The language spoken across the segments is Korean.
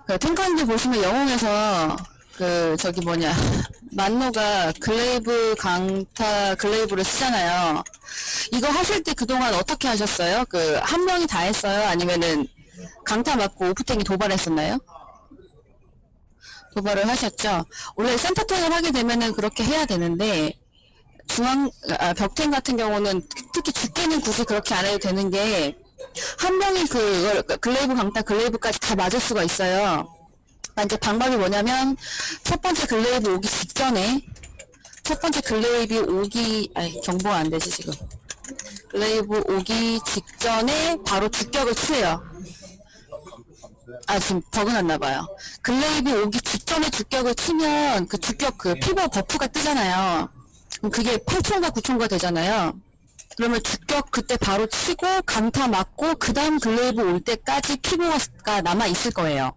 그 탱커님들 보시면 영웅에서 그 저기 뭐냐 만노가 글레이브 강타 글레이브를 쓰잖아요. 이거 하실 때 그동안 어떻게 하셨어요? 그 한 명이 다 했어요? 아니면은 강타 맞고 오프탱이 도발했었나요? 도발을 하셨죠. 원래 센터탱을 하게 되면은 그렇게 해야 되는데 벽탱 같은 경우는 특히 죽게는 굳이 그렇게 안 해도 되는 게 한 명이 그걸 글레이브 강타 글레이브까지 다 맞을 수가 있어요. 이제 방법이 뭐냐면 첫 번째 글레이브 오기 직전에 첫 번째 글레이브 오기 경보가 안 되지 지금. 글레이브 오기 직전에 바로 주격을 치세요. 지금 버그 났나봐요. 글레이브 오기 직전에 주격을 치면 그 주격 그 피버 버프가 뜨잖아요. 그럼 그게 8초인가 9초인가 되잖아요. 그러면 주격 그때 바로 치고 강타 맞고 그 다음 글레이브 올 때까지 피버가 남아있을 거예요.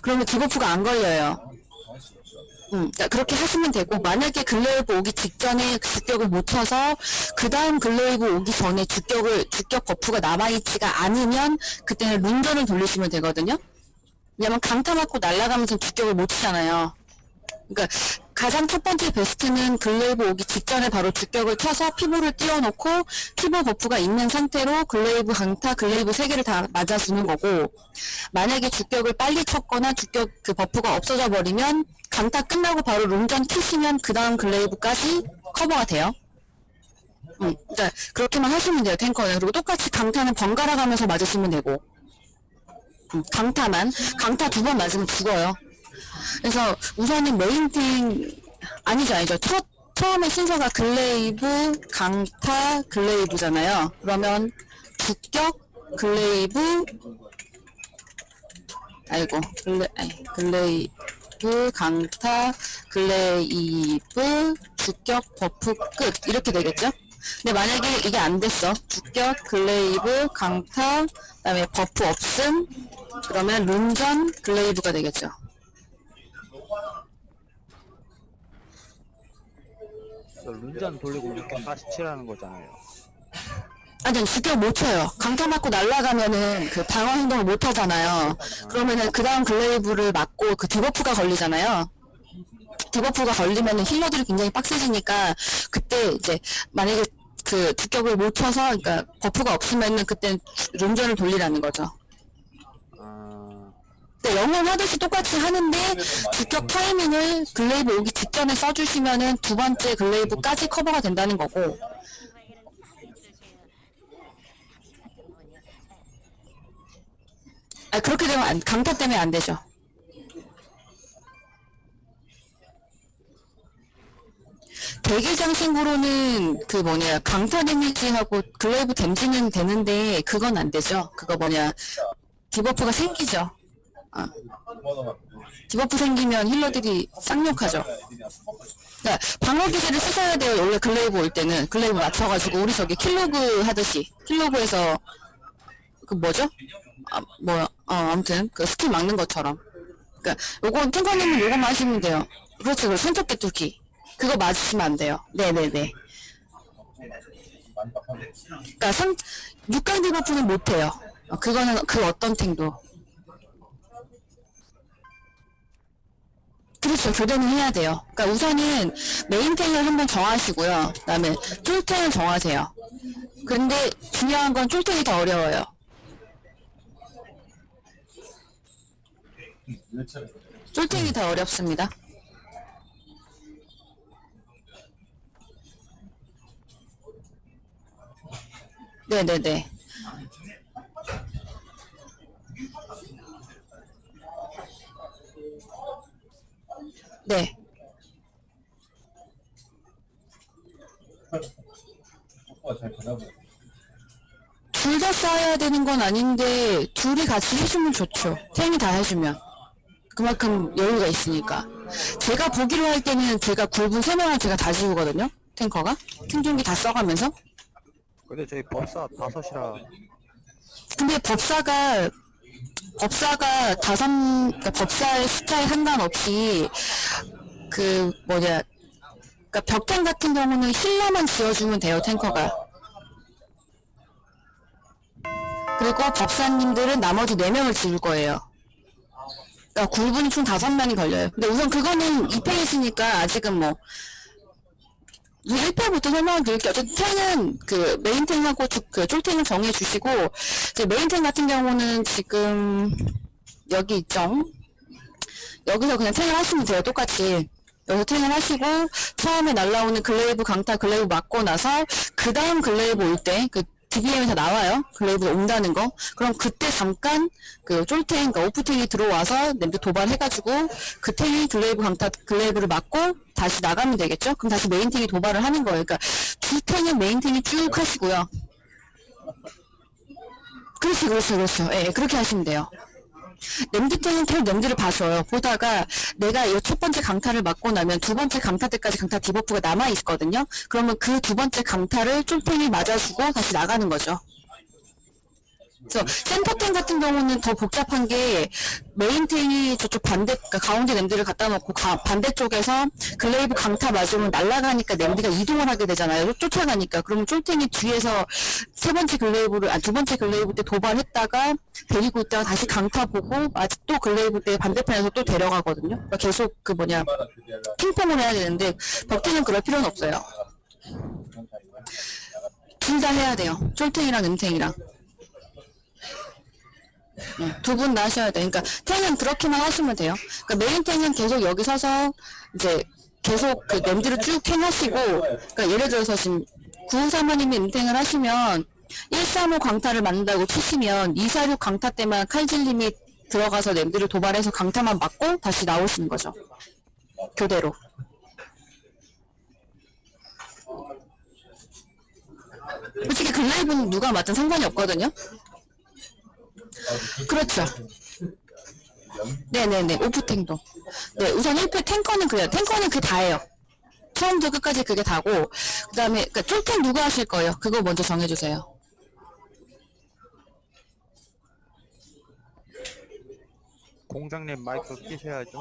그러면 디버프가 안 걸려요. 그러니까 그렇게 하시면 되고, 만약에 글레이브 오기 직전에 주격을 못 쳐서 그 다음 글레이브 오기 전에 주격 버프가 남아있지가 않으면 그때는 룬전을 돌리시면 되거든요. 왜냐면 강타 맞고 날아가면서 주격을 못 치잖아요. 그러니까 가장 첫 번째 베스트는 글레이브 오기 직전에 바로 주격을 쳐서 피부를 띄워놓고 피부 버프가 있는 상태로 글레이브 강타, 글레이브 3개를 다 맞아주는 거고, 만약에 주격을 빨리 쳤거나 주격 그 버프가 없어져 버리면 강타 끝나고 바로 롱전 키시면 그 다음 글레이브까지 커버가 돼요. 그러니까 그렇게만 하시면 돼요, 탱커는. 그리고 똑같이 강타는 번갈아 가면서 맞으시면 되고, 강타 2번 맞으면 죽어요. 그래서 우선은 메인탱 아니죠. 처음에 순서가 글레이브, 강타, 글레이브잖아요. 그러면 주격, 글레이브, 글레이브, 강타, 글레이브, 주격, 버프, 끝. 이렇게 되겠죠? 근데 만약에 이게 안 됐어. 주격, 글레이브, 강타, 그 다음에 버프 없음, 그러면 룬전, 글레이브가 되겠죠. 룬전 돌리고 647하는 거잖아요. 아니, 주격 못 쳐요. 강타 맞고 날아가면은 그 방어 행동을 못 하잖아요. 그러면은 그 다음 글레이브를 맞고 그 디버프가 걸리잖아요. 디버프가 걸리면은 힐러들이 굉장히 빡세지니까 그때 이제 만약에 그 주격을 못 쳐서 그러니까 버프가 없으면은 그때 룬전을 돌리라는 거죠. 영웅 하듯이 똑같이 하는데 주격 타이밍을 글레이브 오기 직전에 써주시면은 두 번째 글레이브까지 커버가 된다는 거고. 그렇게 되면 강타 때문에 안 되죠. 대기장신구로는 그 강타 데미지하고 글레이브 댐지는 되는데 그건 안 되죠. 그거 디버프가 생기죠. 디버프 생기면 힐러들이 쌍욕하죠. 그러니까 방어 기세를 쓰셔야 돼요. 원래 글레이브 올 때는 글레이브 맞춰가지고 우리 저기 킬로그 하듯이 킬로그에서 그 뭐죠? 아무튼 그 스킬 막는 것처럼. 그러니까 요건 탱커님은 요것만 하시면 돼요. 그렇죠. 손톱 깨뚫기 그거 맞으시면 안 돼요. 네네네. 그러니까 6강 디버프는 못해요. 그거는 그 어떤 탱도. 그렇죠. 교대는 해야 돼요. 그러니까 우선은 메인탱을 한번 정하시고요. 그 다음에 쫄탱을 정하세요. 근데 중요한 건 쫄탱이 더 어려워요. 쫄탱이 더 어렵습니다. 네네네. 네. 둘 다 쌓아야 되는 건 아닌데 둘이 같이 해주면 좋죠. 탱이 다 해주면 그만큼 여유가 있으니까. 제가 보기로 할 때는 제가 굴분 3명을 제가 다 지우거든요. 탱커가 생존기 다 써가면서. 근데 저희 법사 5이라. 근데 법사가 그러니까 법사의 숫자에 상관없이 그러니까 벽탱 같은 경우는 힐러만 지어주면 돼요, 탱커가. 그리고 법사님들은 나머지 4명을 지울 거예요. 그러니까 굴분이 총 5면이 걸려요. 근데 우선 그거는 2페이지니까 아직은 뭐 1패부터 설명을 드릴게요. 어쨌든 탱은 그 메인탱하고 그 쫄탱을 정해주시고, 이제 메인탱 같은 경우는 지금 여기 있죠. 여기서 그냥 탱을 하시면 돼요. 똑같이. 여기서 탱을 하시고 처음에 날라오는 글레이브 강타 글레이브 맞고 나서 그 다음 글레이브 올 때 그 DBM에서 나와요. 글레이브 온다는 거. 그럼 그때 잠깐 그 쫄탱, 그러니까 오프탱이 들어와서 냄새 도발해가지고 그 탱이 글레이브 강타 글레이브를 맞고 다시 나가면 되겠죠? 그럼 다시 메인탱이 도발을 하는 거예요. 그러니까 주 탱은 메인탱이 쭉 하시고요. 그렇죠. 예, 그렇게 하시면 돼요. 냄드탱은 계속 냄드를 봐줘요. 보다가 내가 이 첫 번째 강타를 맞고 나면 두 번째 강타 때까지 강타 디버프가 남아있거든요. 그러면 그 두 번째 강타를 쫄탱이 맞아주고 다시 나가는 거죠. 그래서 센터탱 같은 경우는 더 복잡한 게 메인탱이 저쪽 반대, 그러니까 가운데 냄드를 갖다 놓고 반대쪽에서 글레이브 강타 맞으면 날아가니까 냄드가 이동을 하게 되잖아요. 쫓아가니까. 그러면 쫄탱이 뒤에서 세 번째 글레이브를, 두 번째 글레이브 때 도발했다가 데리고 있다가 다시 강타 보고 아직 또 글레이브 때 반대편에서 또 데려가거든요. 그러니까 계속 그 핑퐁을 해야 되는데 벽탱은 그럴 필요는 없어요. 둘 다 해야 돼요. 쫄탱이랑 냄탱이랑. 두 분 다 하셔야 돼요. 그러니까 탱은 그렇게만 하시면 돼요. 그러니까 메인 탱은 계속 여기 서서 이제 계속 그 냄드를 쭉 탱하시고, 그러니까 예를 들어서 지금 953호님이 인탱을 하시면 135 강타를 맞는다고 치시면 246 강타 때만 칼질님이 들어가서 냄드를 도발해서 강타만 맞고 다시 나오시는 거죠. 교대로. 솔직히 글레이브는 누가 맞든 상관이 없거든요. 그렇죠. 네네네, 오프탱도. 네, 우선 1패 탱커는 그래요. 탱커는 그게 다예요. 처음부터 끝까지 그게 다고, 그 다음에, 그니까 쫄탱 누가 하실 거예요? 그거 먼저 정해주세요. 공장님 마이크 끼셔야죠.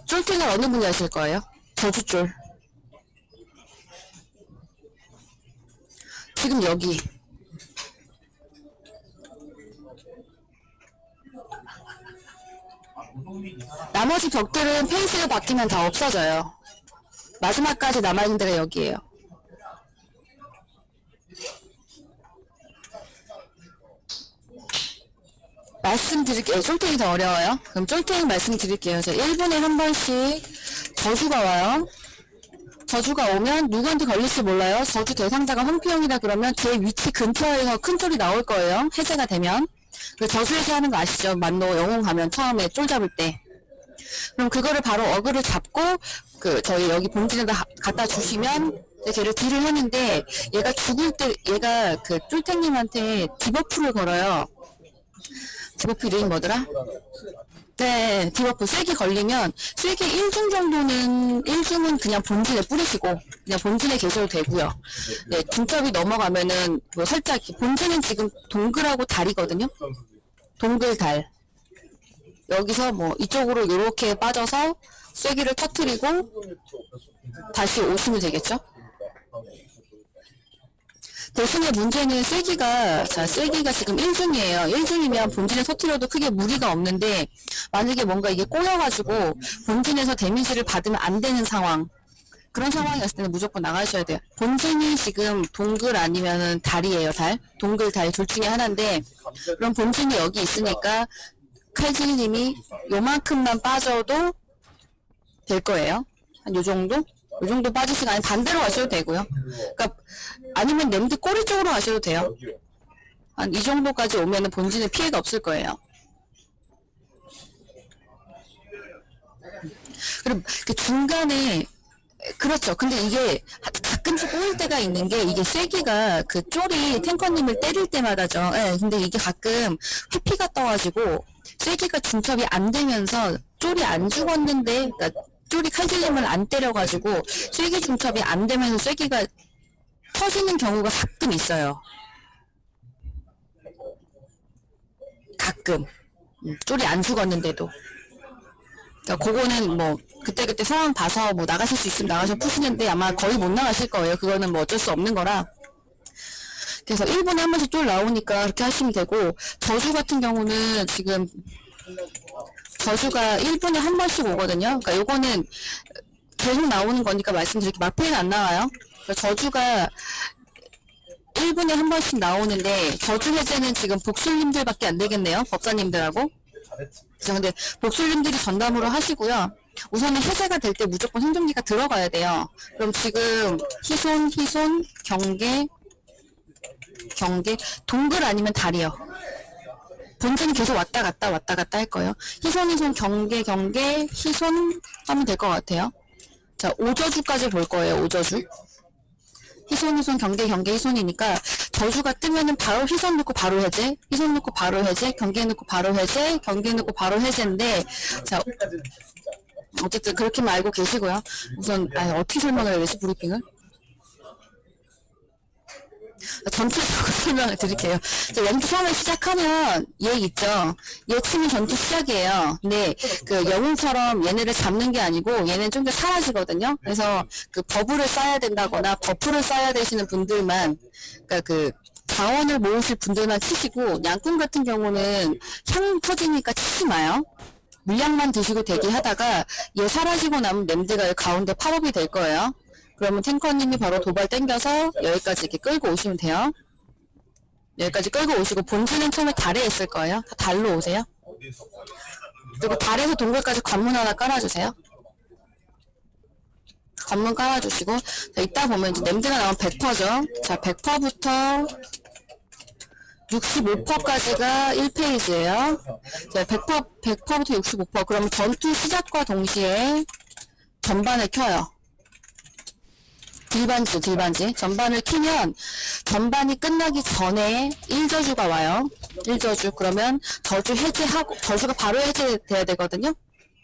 쫄탱을 어느 분이 하실 거예요? 저주쫄. 지금 여기. 나머지 벽들은 페이스가 바뀌면 다 없어져요. 마지막까지 남아있는 데가 여기에요. 말씀드릴게요. 쫄탱이 더 어려워요. 그럼 쫄탱이 말씀드릴게요. 1분에 한 번씩 저주가 와요. 저주가 오면 누구한테 걸릴지 몰라요. 저주 대상자가 황피형이다 그러면 제 위치 근처에서 큰 쫄이 나올 거예요. 해제가 되면. 그 저주 해제하는 거 아시죠? 만노 영웅 가면 처음에 쫄 잡을 때. 그럼 그거를 바로 어그를 잡고 그 저희 여기 본진에다 갖다 주시면 걔를 딜을 하는데, 얘가 죽을 때 얘가 그 쫄탱님한테 디버프를 걸어요. 디버프 이름이 뭐더라? 네, 디버프 쐐기 걸리면 쐐기 1중 정도는 1중은 그냥 본진에 뿌리시고 그냥 본진에 계셔도 되고요. 네, 중첩이 넘어가면은 뭐 살짝 본진은 지금 동글하고 달이거든요. 동글 달. 여기서 뭐 이쪽으로 이렇게 빠져서 쐐기를 터트리고 다시 오시면 되겠죠. 대신에 문제는 쐐기가 지금 1중이에요. 1중이면 본진에 터트려도 크게 무리가 없는데, 만약에 뭔가 이게 꼬여가지고 본진에서 데미지를 받으면 안 되는 상황, 그런 상황이 왔을 때는 무조건 나가셔야 돼요. 본진이 지금 동글 아니면은 달이에요. 달? 동글 달 둘 중에 하나인데, 그럼 본진이 여기 있으니까 칼질님이 요만큼만 빠져도 될 거예요. 한 요정도? 요 정도 빠지시면, 아니 반대로 가셔도 되고요. 그러니까 아니면 냄드 꼬리 쪽으로 가셔도 돼요. 한 이 정도까지 오면은 본진에 피해가 없을 거예요. 그럼 그 중간에, 그렇죠. 근데 이게 가끔씩 꼬일 때가 있는 게, 이게 쐐기가 그 쫄이 탱커님을 때릴 때마다죠. 예, 근데 이게 가끔 회피가 떠가지고 쐐기가 중첩이 안 되면서 쫄이 안 죽었는데, 그러니까 쫄이 칼질님을 안 때려가지고 쐐기 중첩이 안 되면서 쐐기가 터지는 경우가 가끔 있어요. 가끔. 쫄이 안 죽었는데도. 그러니까 그거는 뭐 그때그때 상황 봐서 뭐 나가실 수 있으면 나가서 푸시는데 아마 거의 못 나가실 거예요. 그거는 뭐 어쩔 수 없는 거라. 그래서 1분에 한 번씩 쫄 나오니까 그렇게 하시면 되고, 저주 같은 경우는 지금 저주가 1분에 한 번씩 오거든요. 그러니까 요거는 계속 나오는 거니까 말씀드릴게요. 막판에는 안 나와요. 그러니까 저주가 1분에 한 번씩 나오는데 저주 해제는 지금 복술님들밖에 안 되겠네요. 법사님들하고. 그래서 근데 복술님들이 전담으로 하시고요. 우선은 해제가 될 때 무조건 행동기가 들어가야 돼요. 그럼 지금 희손, 경계, 동글 아니면 달이요. 본체는 계속 왔다 갔다 할 거예요. 희손, 경계, 희손 하면 될 것 같아요. 자, 오저주까지 볼 거예요. 오저주. 희손, 경계, 희손이니까 저주가 뜨면은 바로 희손 넣고 바로 해제, 희손 넣고 바로 해제, 경계 넣고 바로 해제, 경계 넣고 바로 해제인데, 자, 어쨌든 그렇게만 알고 계시고요. 우선 어떻게 설명을 해야 되지, 브리핑을? 전투적으로 설명을 드릴게요. 연기 처음에 시작하면 얘 있죠. 얘 치면 전투 시작이에요. 근데 그 영웅처럼 얘네를 잡는 게 아니고 얘는 좀 더 사라지거든요. 그래서 그 버블을 쌓아야 된다거나 버프를 쌓아야 되시는 분들만, 그러니까 그 자원을 모으실 분들만 치시고, 양꾼 같은 경우는 향 터지니까 치지 마요. 물량만 드시고 대기하다가 얘 사라지고 나면 냄드가 가운데 팝업이 될 거예요. 그러면 탱커님이 바로 도발 땡겨서 여기까지 이렇게 끌고 오시면 돼요. 여기까지 끌고 오시고, 본진은 처음에 달에 있을 거예요. 달로 오세요. 그리고 달에서 동굴까지 관문 하나 깔아주세요. 관문 깔아주시고, 자, 이따 보면 이제 냄새가 나오면 100%죠. 자, 100%부터 65%까지가 1페이지예요. 자, 100%부터 65%. 그러면 전투 시작과 동시에 전반을 켜요. 딜반지. 전반을 키면 전반이 끝나기 전에 1저주가 와요. 1저주. 그러면 저주 해제하고, 저주가 바로 해제돼야 되거든요.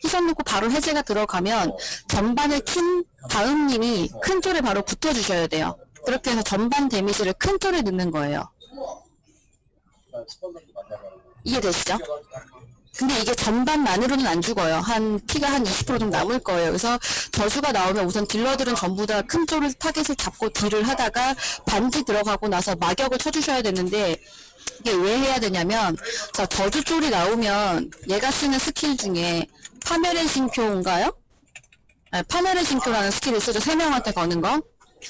희선 놓고 바로 해제가 들어가면 전반을 킨 다음 님이 큰 쫄에 바로 붙어주셔야 돼요. 그렇게 해서 전반 데미지를 큰 쫄에 넣는 거예요. 이해되시죠? 근데 이게 전반만으로는 안 죽어요. 피가 한 20% 정도 남을 거예요. 그래서 저주가 나오면 우선 딜러들은 전부 다 큰 쪽을 타겟을 잡고 딜을 하다가 반지 들어가고 나서 마격을 쳐주셔야 되는데, 이게 왜 해야 되냐면, 자, 저주 쫄이 나오면 얘가 쓰는 스킬 중에 파멸의 징표인가요? 파멸의 징표라는 스킬을 쓰죠. 3명한테 거는 거.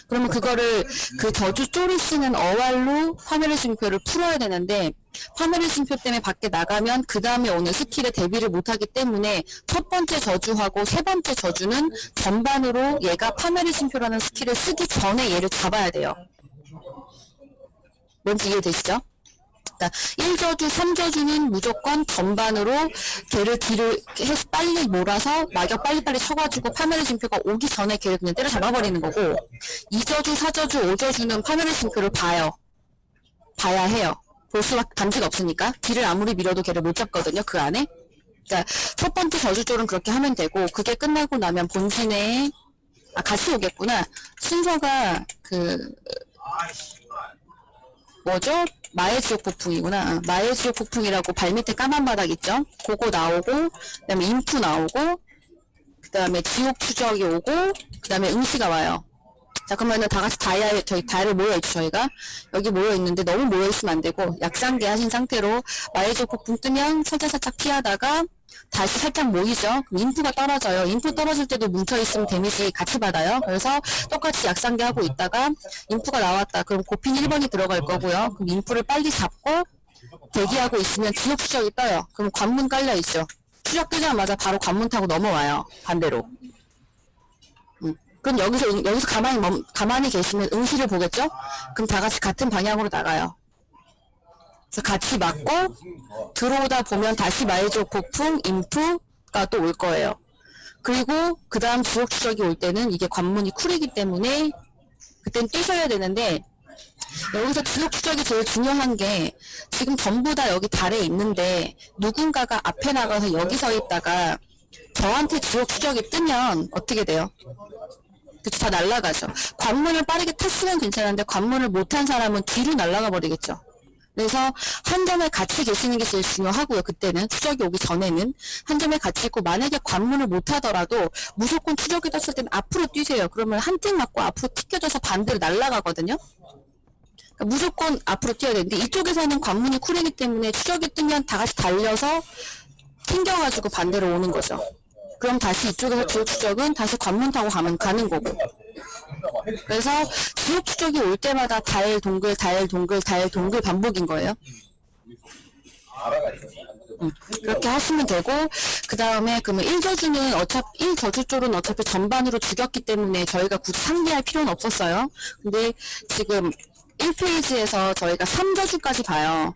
그러면 그거를 그 저주 쫄이 쓰는 어활로 파멸의 징표를 풀어야 되는데, 파멸의 징표 때문에 밖에 나가면 그 다음에 오는 스킬에 대비를 못하기 때문에 첫 번째 저주하고 세 번째 저주는 전반으로 얘가 파멸의 징표라는 스킬을 쓰기 전에 얘를 잡아야 돼요. 뭔지 이해되시죠? 그러니까 1저주, 3저주는 무조건 전반으로 걔를 딜을 해서 빨리 몰아서 마격 빨리빨리 쳐가지고 파멸의 징표가 오기 전에 걔를 그냥 때려 잡아버리는 거고, 2저주, 4저주, 5저주는 파멸의 징표를 봐야 해요. 볼 수밖에 감지가 없으니까. 딜을 아무리 밀어도 걔를 못 잡거든요, 그 안에. 그러니까 첫 번째 저주쫄은 그렇게 하면 되고, 그게 끝나고 나면 본진에 같이 오겠구나. 순서가 뭐죠? 마의 지옥 폭풍이구나. 마의 지옥 폭풍이라고 발밑에 까만 바닥 있죠? 그거 나오고, 그 다음에 인프 나오고, 그 다음에 지옥 추적이 오고, 그 다음에 응시가 와요. 자, 그러면은 다 같이 저희 다이를 모여있죠, 저희가. 여기 모여있는데 너무 모여있으면 안 되고, 약상계 하신 상태로 마의 지옥 폭풍 뜨면 살짝 피하다가 다시 살짝 모이죠. 그럼 인프가 떨어져요. 인프 떨어질 때도 뭉쳐있으면 데미지 같이 받아요. 그래서 똑같이 약상계 하고 있다가 인프가 나왔다. 그럼 고핀 1번이 들어갈 거고요. 그럼 인프를 빨리 잡고 대기하고 있으면 지옥 추적이 떠요. 그럼 관문 깔려있죠. 추적 뜨자마자 바로 관문 타고 넘어와요. 반대로. 그럼 여기서 가만히 계시면 응시를 보겠죠? 그럼 다 같이 같은 방향으로 나가요. 그래서 같이 맞고 들어오다 보면 다시 마의지옥 폭풍, 인프가 또 올 거예요. 그리고 그 다음 지옥 추적이 올 때는 이게 관문이 쿨이기 때문에 그땐 뛰셔야 되는데, 여기서 지옥 추적이 제일 중요한 게, 지금 전부 다 여기 달에 있는데 누군가가 앞에 나가서 여기 서 있다가 저한테 지옥 추적이 뜨면 어떻게 돼요? 그쵸, 다 날아가죠. 관문을 빠르게 탔으면 괜찮은데 관문을 못한 사람은 뒤로 날아가 버리겠죠. 그래서 한 점에 같이 계시는 게 제일 중요하고요. 그때는 추적이 오기 전에는 한 점에 같이 있고, 만약에 관문을 못하더라도 무조건 추적이 떴을 때는 앞으로 뛰세요. 그러면 한 팀 맞고 앞으로 튀겨져서 반대로 날아가거든요. 그러니까 무조건 앞으로 뛰어야 되는데, 이쪽에서는 관문이 쿨이기 때문에 추적이 뜨면 다 같이 달려서 튕겨가지고 반대로 오는 거죠. 그럼 다시 이쪽에서 지옥 추적은 다시 관문 타고 가는 거고. 그래서 지옥 추적이 올 때마다 다일 동글 다일 동글 다일 동글 반복인 거예요. 그렇게 하시면 되고, 그 다음에 그러면 1저주는 어차피 1저주 쪽은 어차피 전반으로 죽였기 때문에 저희가 굳이 상기할 필요는 없었어요. 근데 지금 1페이지에서 저희가 3저주까지 봐요.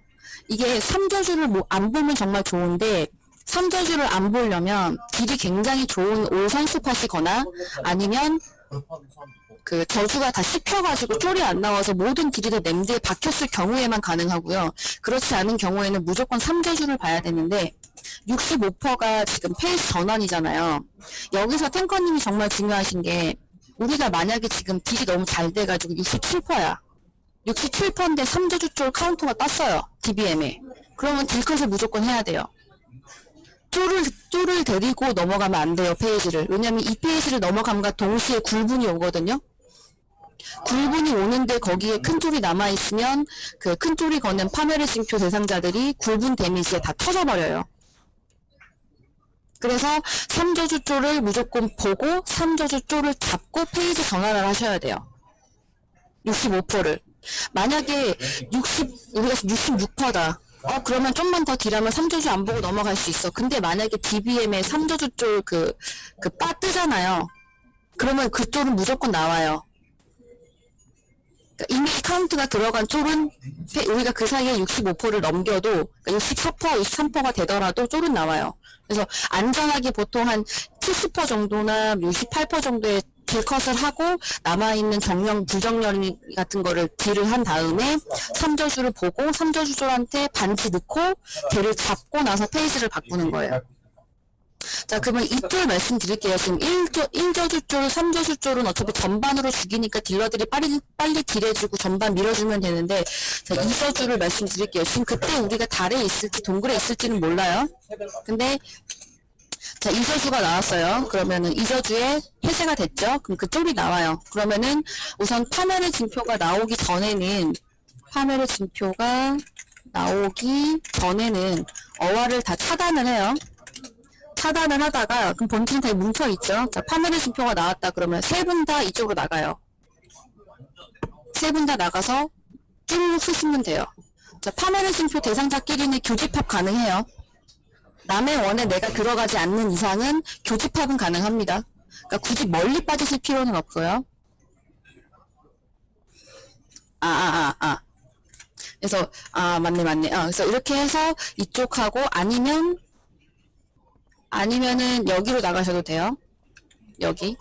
이게 3저주를 뭐 안 보면 정말 좋은데 3저주를 안 보려면 딜이 굉장히 좋은 올 선수팟이거나 아니면 그 저주가 다 씹혀가지고 쫄이 안 나와서 모든 딜이 다 냄드에 박혔을 경우에만 가능하고요. 그렇지 않은 경우에는 무조건 3저주를 봐야 되는데 65%가 지금 페이스 전환이잖아요. 여기서 탱커님이 정말 중요하신 게 우리가 만약에 지금 딜이 너무 잘 돼가지고 67%야. 67%인데 3저주 쫄 카운터가 떴어요. DBM에. 그러면 딜컷을 무조건 해야 돼요. 쫄을 데리고 넘어가면 안 돼요, 페이지를. 왜냐면 이 페이지를 넘어감과 동시에 굴분이 오거든요. 굴분이 오는데 거기에 큰 쫄이 남아있으면 그 큰 쫄이 거는 파멸의 징표 대상자들이 굴분 데미지에 다 터져버려요. 그래서 3저주 쫄을 무조건 보고 3저주 쫄을 잡고 페이지 전환을 하셔야 돼요. 65%를. 만약에 우리가 66%다. 그러면 좀만 더 딜하면 3저주 안 보고 넘어갈 수 있어. 근데 만약에 DBM에 3저주 쫄 빠 뜨잖아요. 그러면 그 쫄은 무조건 나와요. 그러니까 이미 카운트가 들어간 쫄은 우리가 그 사이에 65%를 넘겨도 64%, 23%가 되더라도 쫄은 나와요. 그래서 안전하게 보통 한 70% 정도나 68% 정도의 딜컷을 하고 남아있는 정령, 부정령 같은 거를 딜을 한 다음에 3저주를 보고 3저주 쫄한테 반지 넣고 걔를 잡고 나서 페이지를 바꾸는 거예요. 자, 그러면 이 쫄 말씀드릴게요. 지금 1저주 쫄, 3저주 쫄은 어차피 전반으로 죽이니까 딜러들이 빨리 딜해주고 전반 밀어주면 되는데, 자, 2저주를 말씀드릴게요. 지금 그때 우리가 달에 있을지 동굴에 있을지는 몰라요. 근데 자, 2저주가 나왔어요. 그러면은 2저주에 해제가 됐죠? 그럼 그 쫄이 나와요. 그러면은 우선 파멸의 징표가 나오기 전에는 어화를 다 차단을 해요. 차단을 하다가 그럼 본체는 다 뭉쳐있죠. 자, 파멸의 징표가 나왔다 그러면 세 분 다 이쪽으로 나가요. 세 분 다 나가서 쭉 쓰시면 돼요. 자, 파멸의 징표 대상자끼리는 교집합 가능해요. 남의 원에 내가 들어가지 않는 이상은 교집합은 가능합니다. 그러니까 굳이 멀리 빠지실 필요는 없어요. 그래서 맞네. 그래서 이렇게 해서 이쪽하고 아니면은 여기로 나가셔도 돼요. 여기.